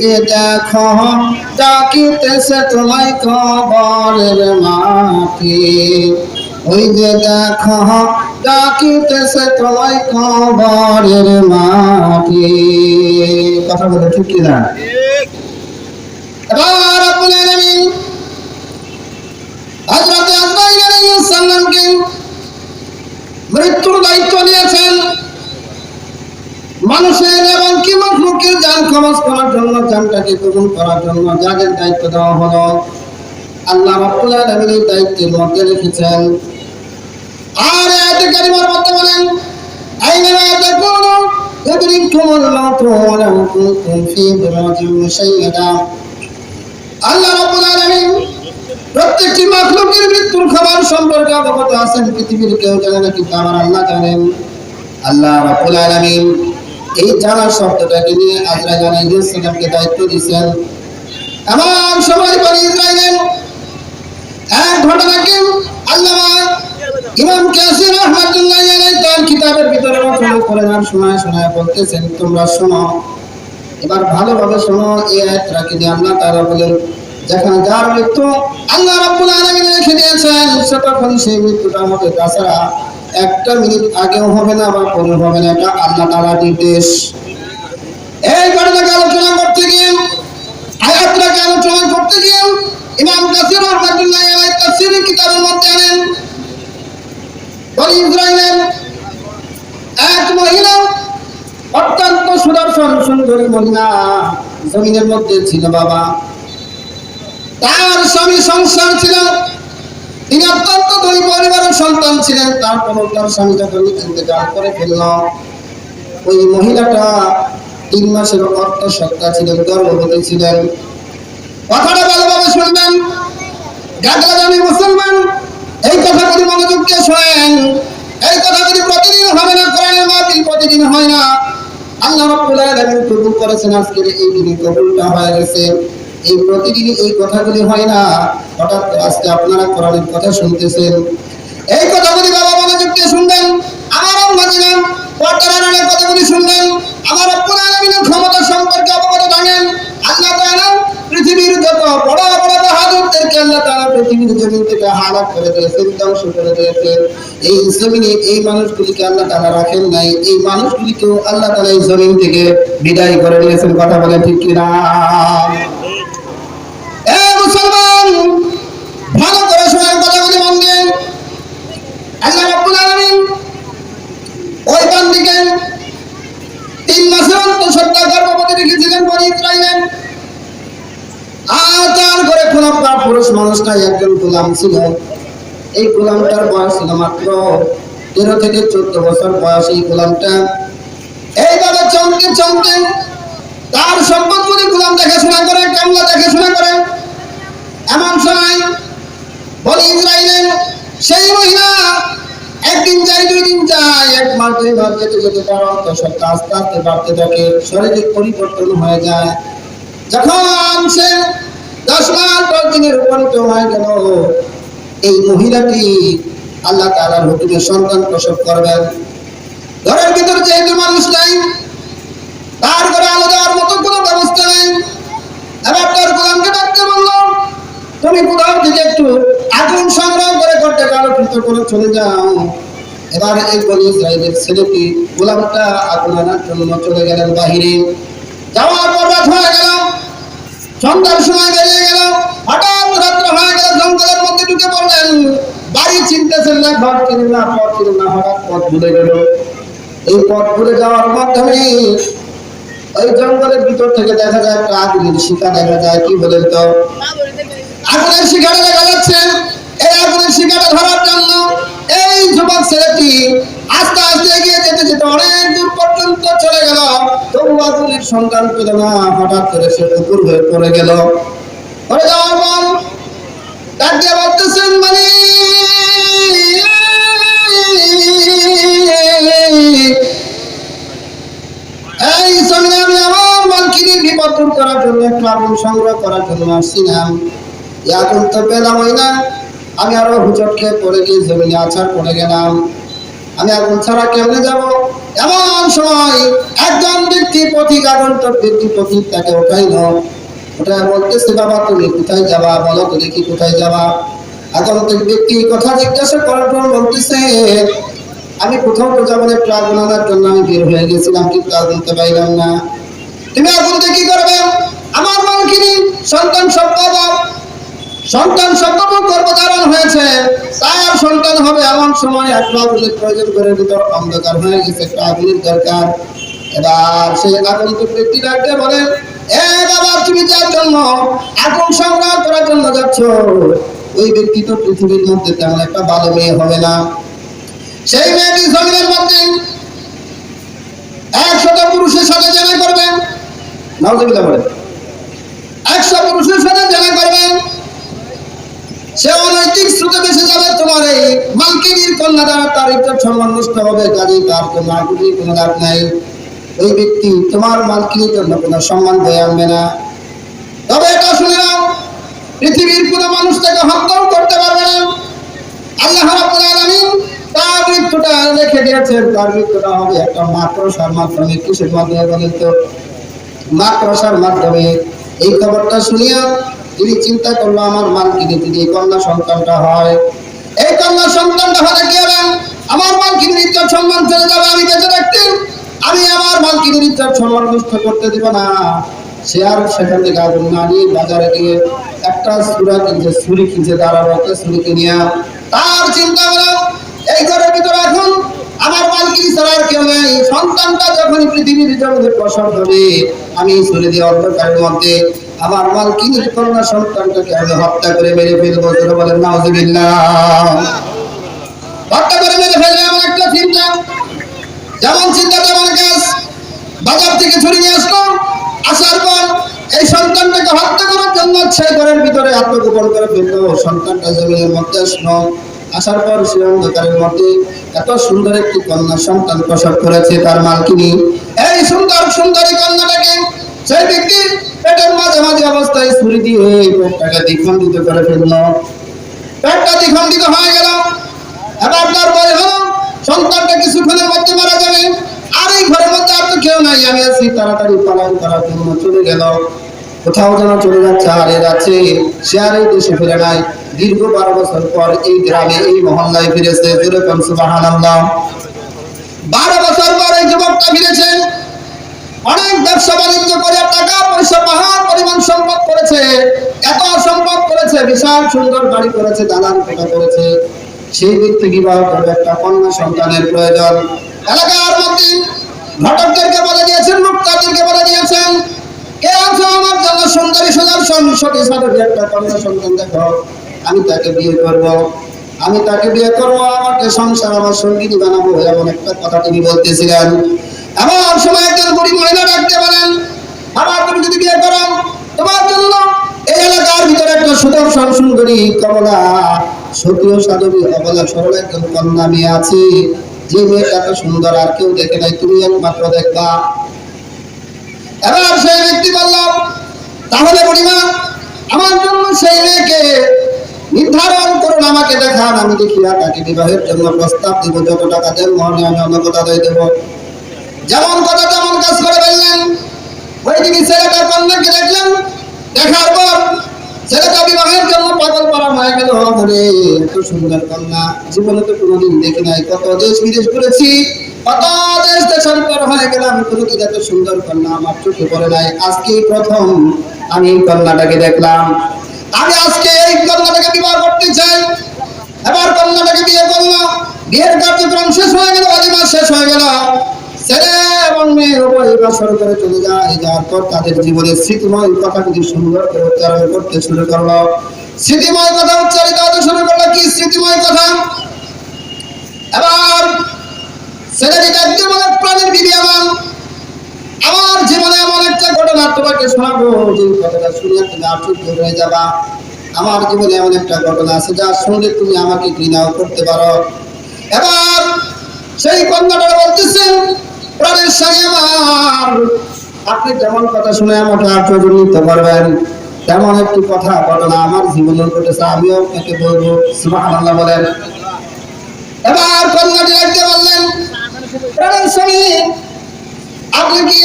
যে দেখো ডাকিতেছে তোমায় কবরের মাটি, ওই যে দেখো ডাকিতেছে তোমায় কবরের মাটি। কথা বলে ঠিক কিনা? এবার রব্বুল আলামিন হযরত আজরাইল আলাইহিস সালামকে মৃত্যুর দায়িত্ব দিয়েছেন মানুষের এবং কি মাখলুকের জান খবজ করার জন্য, জানটাকে কবুল করার জন্য যাদের দায়িত্ব দেওয়া হলো আল্লাহ রাব্বুল আলামিন এই দায়িত্বের মধ্যে রেখেছেন। আর আয়াতে কারিমার মধ্যে বলেন আইনামা তাকুনু ইউদরিকুমুল মাউতু ওয়া লাউ কুনতুম ফী বুরুজিন মুশাইয়্যাদা। আল্লাহ রাব্বুল আলামিন প্রত্যেকটি মাখলুকের মৃত্যুর খবর সম্পর্কে অবগত আছেন। পৃথিবীর কেউ জানে না, কিন্তু আমার আল্লাহ জানেন। আল্লাহ রাব্বুল আলামিন এই জানার শব্দটাকে নিয়ে আজরাইল আলাইহিস সালামকে দায়িত্ব দিয়েছেন। এমন সময় বনি ইসরাইলের এক ঘটনাকে আল্লামা ইমাম কাসির রাহমাতুল্লাহি আলাইহি তার কিতাবের ভিতরে রচনা করেন আর শোনায় বলতেছেন, তোমরা শোনো, এবার ভালোভাবে শোনো। এই আয়াতটাকে নিয়ে আল্লাহ তাআলা বলেন, যেখানে যার মৃত্যু আল্লাহ রাব্বুল আলামিন রেখে দিয়েছেন তখন সেই মৃত্যুটা হবে, তাছাড়া একটা মিনিট আগেও হবে না বা পরে হবে না, এটা আল্লাহ তাআলার নির্দেশ। এই ঘটনাকে আলোচনা করতে গিয়ে, আয়াতটাকে আলোচনা করতে গিয়ে ইমাম কাসির রাহমাতুল্লাহি আলাইহি তাফসীরের কিতাবের মধ্যে আনেন বনি ইসরাইলের এক মহিলা, অত্যন্ত সুদর্শন সুন্দরী মহিলা জমিনের মধ্যে ছিল। বাবা, তার স্বামী সংসার ছিল, তিনি অত্যন্ত ধনী পরিবারের সন্তান ছিলেন। তারপর তার স্বামী যখন ইন্তেকাল করে ফেলল, ওই মহিলাটা 3 মাসের অর্থসত্তা ছিলেন, গর্ভবতী ছিলেন। কথাটা ভালোভাবে শুনবেন, গাগলাগামী মুসলমান, এই কথাগুলি মনোযোগ দিয়ে শোনেন। এই কথাগুলি প্রতিদিন হবে না, কোরআনের মাহফিল প্রতিদিন হয় না। আল্লাহ রাব্বুল আলামিন কবুল করেছেন, আজকের এই দিনে কবুলটা হয়ে গেছে। এই প্রতিদিন এই কথাগুলি হয় না, হঠাৎ আজকে আপনারা কোরআনের কথা শুনতেছেন। এই কথাগুলি বাবা মনোযোগ দিয়ে শুনবেন। আমার আম্মাজিরা পর্দার আড়ালের কথাগুলি শুনবেন। আমার রব্বুল আলামিনের ক্ষমতা সম্পর্কে অবগত থাকেন। আল্লাহ তাআলা পৃথিবীর যত বড় বড় বাহাদুরদেরকে আল্লাহ তাআলা পৃথিবীর জমিন থেকে হালাক করে দিয়েছেন, ধ্বংস করে দিয়েছেন। এই জমিনে এই মানুষগুলিকে আল্লাহ তাআলা রাখেন নাই, এই মানুষগুলিকেও আল্লাহ তাআলা এই জমিন থেকে বিদায় করে দিয়েছেন। কথা বলেন ঠিক কিনা? মুসলমান, ভালো করে শোনার কথাগুলি মন দিয়ে। আল্লাহ রাব্বুল আলামিন ওই বান্দিকে 3 মাসের অন্তঃসত্ত্বা গর্ভবতী রেখেছিলেন বনি ইসরাইলের। আর তার ঘরে কোনো পুরুষ মানুষ নাই, একজন গোলাম ছিল। এই গোলামটার বয়স ছিল মাত্র 13 থেকে 14 বছর বয়স। এই গোলামটা এইভাবে চমকে চমকে তার সম্পদগুলি গোলাম দেখাশোনা করে, কামলা দেখাশোনা করে। এমন সময় বনি ইসরাইলের সেই মহিলা একদিন যায়, 2 দিন যায়, 1 মাস 2 মাস যেতে যেতে তার অন্তঃসত্ত্বা আস্তে আস্তে বাড়তে থাকে, শারীরিক পরিবর্তন হয়ে যায়। যখন সে 10 মাস 10 দিনের উপনীত হয়ে গেল, এই মহিলাটি আল্লাহ তাআলার হুকুমে সন্তান প্রসব করবেন। ঘরের ভিতরে যেহেতু মানুষ নাই, তার ঘরে আলো দেওয়ার মতো কোনো ব্যবস্থা নেই। এবার তার গোলামকে ডাকতে বলল, তুমি কোথাও থেকে একটু আগুন সংগ্রহ করে ঘরটাকে আলোকিত করে চলে যাও। এবার এই বনি ইসরাইলের ছেলেটি গোলামটা আগুন আনার জন্য চলে গেলেন বাহিরে। যাওয়ার পর রাত হয়ে গেল, সন্ধ্যার সময় বেরিয়ে গেল, হঠাৎ রাত্র হয়ে গেল, জঙ্গলের মধ্যে ঢুকে পড়লেন। বাড়ি চিনতেছেন না, ঘর চিনেন না, পথ চিনেন না, হঠাৎ পথ ভুলে গেল। এই পথ ভুলে যাওয়ার মাধ্যমে ওই জঙ্গলের ভিতর থেকে দেখা যায় একটা আগুনের শিখা দেখা যায়। কি বলেন তো? আগুনের শিখাটা দেখা যাচ্ছে। এই আগুনের শিখাটা ধরার জন্য এই যুবক ছেলেটি আস্তে আস্তে এগিয়ে যেতে যেতে অনেক দূর পর্যন্ত চলে গেল, তবু আগুনের সন্ধান পেল না। হঠাৎ করে সে উপর হয়ে পড়ে গেল। পড়ে যাওয়ার পর ডাক দিয়ে বলতেছেন, মানে এই জমিনে আমি আমার মালকিনের বিপদ দূর করার জন্য একটু আগুন সংগ্রহ করার জন্য আসছিলাম। আগুন তো পেলামই না, আমি আরো হুচট খেয়ে পড়ে গিয়ে জমিনে আছাড় পড়ে গেলাম। আমি আগুন ছাড়া কেমনে যাব? এমন সময় একজন ব্যক্তি পথিক, আগন্তুক ব্যক্তি পথিক তাকে উঠাইল। ওটা বলতেছে, বাবা তুমি কোথায় যাবা, বলো তো দেখি কোথায় যাবা? আগন্তুক ব্যক্তি কথা জিজ্ঞাসা করার পর বলতেছে, আমি কোথাও তো যাবো না, একটু আগুন আনার জন্য আমি বের হয়ে গেছিলাম, কিন্তু আগুনতে পাইলাম না। তুমি আগুনতে কি করবে? আমার মালকিনী সন্তান সম্ভব, সন্তান সম্ভব গর্ভধারণ হয়েছে, তার সন্তান হবে। এমন সময় একটা আগুনের প্রয়োজন, করে ভিতর অন্ধকার হয়ে গেছে, একটা আগুনের দরকার। এবার সেই আগন্তুক ব্যক্তি ডাকতে বলে, এ বাবা তুমি যার জন্য আগুন সংগ্রহ করার জন্য যাচ্ছ, ওই ব্যক্তি তো পৃথিবীর মধ্যে তেমন একটা ভালো মেয়ে হবে না। সেই মেয়েটি জমিনের মধ্যে 100 পুরুষের সাথে জেনা করবেন, নাউজুবিল্লাহ বলে 100 পুরুষের সাথে জেনা করবেন। সে অনৈতিক স্রোতে ভেসে যাবে। তোমার এই মালকিনীর কন্যা দ্বারা তার ইজ্জত সম্মান নষ্ট হবে, কাজেই তার কোনো আগুনের কোনো লাভ নাই। ওই ব্যক্তি তোমার মালকিনীর জন্য কোনো সম্মান বয়ে আনবে না। তবে এটা শুনে নাও, পৃথিবীর কোনো মানুষ তাকে হত্যাও করতে পারবে না। আল্লাহ রাব্বুল আলামিন তার মৃত্যুটা লিখে দিয়েছেন। তার মৃত্যুটা হবে একটা মাকড়সার মাধ্যমে। কিসের মাধ্যমে বলেন তো? মাকড়সার মাধ্যমে। এই খবরটা শুনিয়া তিনি চিন্তা করলো, আমার মালকিনী যদি এই কন্যা সন্তানটা হয়, এই কন্যা সন্তানটা হলে কি হবে? আমার মালকিনীর ইজ্জত সম্মান চলে যাবে। আমি বেঁচে থাকতে আমি আমার মালকিনীর ইজ্জত সম্মান নষ্ট করতে দিব না। সে আর সেখান থেকে আগুন না নিয়ে বাজারে গিয়ে একটা ছুরি কিনছে, দাঁড়াবো একটা ছুরি কিনিয়া তার চিন্তা হলো, এই ঘরের ভিতরে এখন আমার মালকিনী ছাড়া আর কেউ নেই। সন্তানটা যখন পৃথিবীর জমিতে প্রসব হবে, আমি ছুরি দিয়ে অন্ধকারের মধ্যে আমার মালকিনীর কন্যা সন্তানটাকে আমি হত্যা করে মেরে ফেলবো। বলেন নাউজুবিল্লাহ। হত্যা করে মেরে ফেলবে এমন একটা চিন্তা, যেমন চিন্তা তেমন কাজ। বাজার থেকে ছুরি নিয়ে আসলো, আসার পর এই সন্তানটাকে হত্যা করার জন্য সেই ঘরের ভিতরে আত্মগোপন করে ফেললো। সন্তানটা জমিনের মধ্যে আসলো, আসার পর সে অন্ধকারের মধ্যে এত সুন্দর একটি কন্যা সন্তান প্রসব করেছে তার মালকিনী। এই সুন্দর সুন্দরী কন্যাটাকে সেই ব্যক্তির পেটের মাঝামাঝি অবস্থায় ছুরি দিয়ে পেটটাকে দ্বিখণ্ডিত করে ফেললো। পেটটা দ্বিখণ্ডিত হয়ে গেল। এবার তার বলে হলো, সন্তানটা কিছুক্ষণের মধ্যে মারা যাবে, আর এই ঘরের মধ্যে আর তো কেউ নাই, আমি আছি। তাড়াতাড়ি পলায়ন করার জন্য চলে গেল। কোথাও যেন চলে যাচ্ছে, আর এ যাচ্ছে। সে আর এই দেশে ফিরে নাই। দীর্ঘ 12 বছর পর এই গ্রামে, এই মহল্লায় ফিরেছে। যেরকম সুবহানাল্লাহ। 12 বছর পর এই যুবকটা ফিরেছে। অনেক ব্যবসা বাণিজ্য করে টাকা পয়সা পাহাড় পরিমাণ সম্পদ করেছে। এত সম্পদ করেছে, বিশাল সুন্দর বাড়ি করেছে, দালান কোঠা করেছে। সেই ব্যক্তি বিবাহ করবে, একটা কন্যা সন্তানের প্রয়োজন। এলাকার মধ্যে ঘটকদেরকে বলে দিয়েছেন, মুক্তাদেরকে বলে দিয়েছেন, কে আছো আমার জন্য সুন্দরী সোনার সতী সাধবী একটা কন্যা সন্তান দেখো, আমি তাকে বিয়ে করব, আমি তাকে বিয়ে করবো, আমাকে সংসার আমার সঙ্গিনী বানাবো, এমন একটা কথা তিনি বলতেছিলেন। এমন সময় একজন বুড়ি মহিলা ডাকতে বলেন, বাবা তুমি যদি বিয়ে করো, তোমার জন্য এই এলাকার ভিতরে একটা সুদর্শন সুন্দরী কমলা সতী সাধবী অবলা সরল একজন কন্যা মেয়ে আছে, যে মেয়েটা এত সুন্দর আর কেউ দেখে নাই, তুমি একমাত্র দেখবা। এবার সেই ব্যক্তি বলল, তাহলে বুড়িমা আমার জন্য সেই মেয়েকে নির্ধারণ করুন, আমাকে দেখান, আমি দেখিয়া তাকে বিবাহের জন্য প্রস্তাব দিব, যত টাকা দেন মহনে আমি অন্য কথা দেব। যেমন কথা তেমন কাজ করে ফেললেন। ওই দিনই ছেলেটা কন্যাকে দেখলেন, দেখার পর ছেলেটা বিবাহের জন্য পাগল করা হয়ে গেল। এত সুন্দর কন্যা জীবনে তো কোনোদিন দেখি নাই, কত দেশ বিদেশ ঘুরেছি, কত দেশ দেশান্তর হয়ে গেলাম, কোনোদিন এত সুন্দর কন্যা আমার চোখে পড়ে নাই। আজকেই প্রথম আমি এই কন্যাটাকে দেখলাম, আমি আজকে এই কন্যাটাকে বিবাহ করতে চাই। এবার কন্যাটাকে বিয়ে করলো, বিয়ের কার্যক্রম শেষ হয়ে গেল, ওয়ালিমা শেষ হয়ে গেল। ছেলে এবং মেয়ে উভয় বাসর করে চলে যায়। যাওয়ার পর তাদের জীবনের স্মৃতিময় কথা যদি সুন্দর করে উচ্চারণ করতে শুরু করলো, স্মৃতিময় কথা উচ্চারিত হতে শুরু করলো। কি স্মৃতিময় কথা? এবার ছেলেটি ডাকতে বলে, প্রাণের বিবি আমার জীবনে এমন একটা ঘটনা তোমাকে শোনাবো, যে কথাটা শুনে তুমি আশ্চর্য হয়ে যাবা। আমার জীবনে এমন একটা ঘটনা আছে যা শুনলে তুমি আমাকে ঘৃণাও করতে পারো। এবার সেই কন্যাটা বলতেছেন, প্রাণের স্বামী আমার, আপনি যেমন কথা শুনে আমাকে আশ্চর্য নিতে পারবেন, তেমন একটি কথা ঘটনা আমার জীবনে ঘটেছে, আমিও আপনাকে বলবো। সুবহানাল্লাহ বলেন। এবার কন্যাটি ডাকতে বললেন, প্রাণের স্বামী, আপনি কি